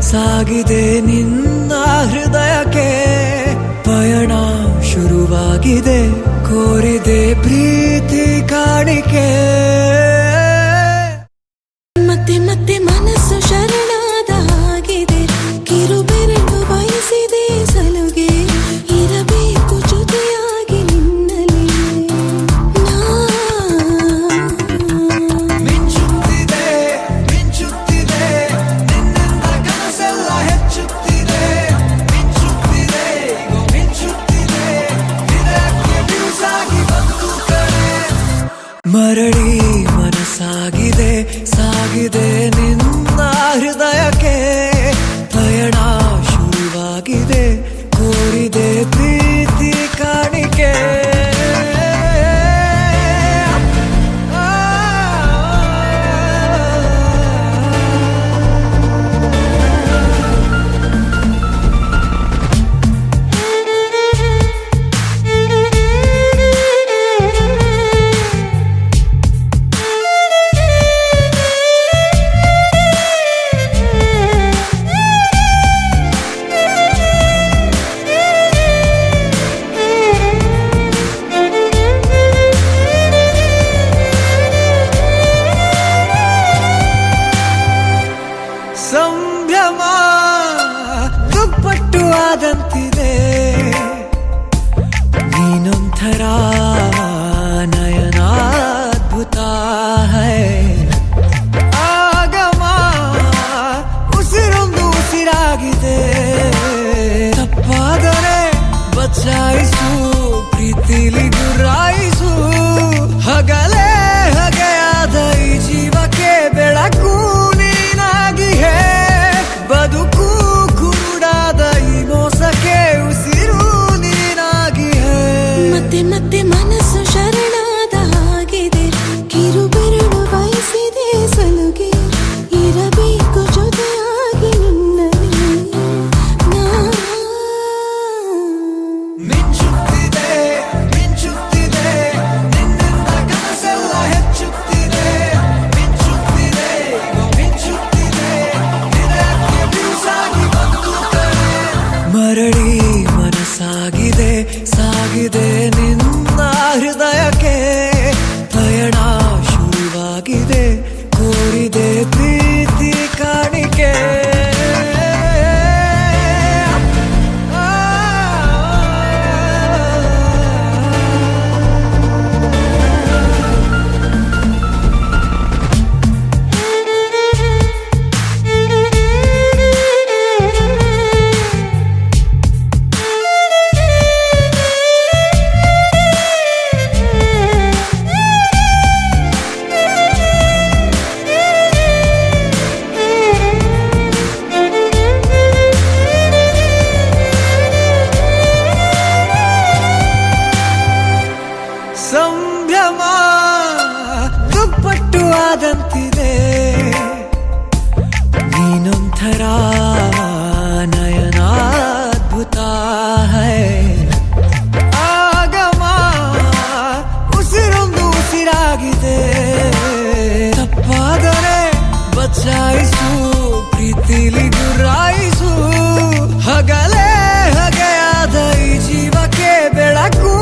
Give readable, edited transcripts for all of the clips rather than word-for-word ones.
ಸಾಗಿದೆ ನಿನ್ನ ಹೃದಯಕ್ಕೆ ಪಯಣ ಶುರುವಾಗಿದೆ ಕೋರಿದೆ ಪ್ರೀತಿ ಕಾಣಿಕೆ ಮತ್ತೆ ಮತ್ತೆ ಮನಸ್ಸು ಶರಣಾದ ಹಾಗಿದೆ ಕಿರುಬೆರಳು ಬಯಸಿದೆ ಸಲುಗೆ ಇರಬೇಕು ಜೊತೆಯಾಗಿ ನಿನ್ನಲ್ಲಿ ಮಿಂಚುತ್ತಿದೆ ಮಿಂಚುತ್ತಿದೆ ನಿನ್ನಿಂದ ಕನಸೆಲ್ಲ ಹೆಚ್ಚುತ್ತಿದೆ ಮಿಂಚುತ್ತಿದೆ ಈಗ ಮಿಂಚುತ್ತಿದೆ ಇದಕ್ಕೆ ಬ್ಯೂಸಾಗಿ ಬಂತು ಕಡೆ ಮರಳಿ ಮನಸ್ಸಾಗಿದೆ ಸಾಗಿದೆ ನಿನ್ನ ಹೃದಯಕ್ಕೆ ಪಯಣ ಶುರುವಾಗಿದೆ ಕೋರಿದೆ ಪ್ರೀತಿ ಕಾಣಿಕೆ ಸಂಭ್ರಮ ದುಪ್ಪಟ್ಟು ಆದಂತಿದೆ ನೀನೊಂಥರ ನಯನಾದ್ಭುತ ಹೈ ಆಗಮ ಉಸಿರೊಂದು ಉಸಿರಾಗಿದೆ ತಪ್ಪಾದರೆ ಬಚಾಯಿಸು ಪ್ರೀತಿಲಿ ಗುರಾಯಿಸು ಹಗಲೇ ಹಗೆಯಾದ ಈ ಜೀವಕ್ಕೆ ಬೆಳಕು ಬದುಕು ಕುರುಡಾದ ಈ ಮೋಸಕ್ಕೆ ಉಸಿರು ನೀನಾಗಿ ಮತ್ತೆ ಮತ್ತೆ ಮನಸ್ಸು ಶರಣಾದ ಹಾಗಿದೆ ಕಿರುಬೆರಳು ಬಯಸಿದೆ ಸಲುಗೆ ಇರಬೇಕು ಜೊತೆಯಾಗಿ ನಿನ್ನಲ್ಲಿ ಮಿಂಚುತ್ತಿದೆ ಮಿಂಚುತ್ತಿದೆ ನಿನ್ನಿಂದ ಕನಸೆಲ್ಲ ಹೆಚ್ಚುತ್ತಿದೆ ಮಿಂಚುತ್ತಿದೆ ಮಿಂಚುತ್ತಿದೆ ಮರಳಿ ಮನಸ್ಸಾಗಿದೆ ಸಾಗಿದೆ ನಿನ್ನ ಹೃದಯಕ್ಕೆ ಪಯಣ ಶುರುವಾಗಿದೆ ಕೋರಿದೆ ಪ್ರೀತಿ ಕಾಣಿಕೆ ಸಂಭ್ರಮ ದುಪ್ಪಟ್ಟು ಆದಂತಿದೆ ನೀನೊಂಥರ ನಯನಾದ್ಭುತ ಹೈ ಆಗಮ ಉಸಿರೊಂದು ಉಸಿರಾಗಿದೆ ತಪ್ಪಾದರೆ ಬಚಾಯಿಸು ಪ್ರೀತಿಲಿ ಗುರಾಯಿಸು ಹಗಲೇ ಹಗೆಯಾದ ಈ ಜೀವಕ್ಕೆ ಬೆಳಕು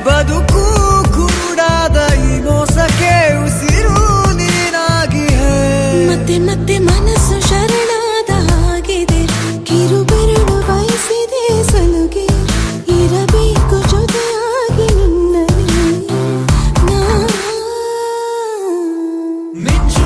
ಬದುಕು ಕುರುಡಾದ ಈ ಮೋಸಕ್ಕೆ ಉಸಿರು ನೀನಾಗಿ ಮತ್ತೆ ಮತ್ತೆ ಮನಸ್ಸು ಶರಣಾದ ಹಾಗಿದೆ ಕಿರುಬೆರಳು ಬಯಸಿದೆ ಸಲುಗೆ ಇರಬೇಕು ಜೊತೆಯಾಗಿ ನಿನ್ನಲ್ಲಿ ಮಿಂಚು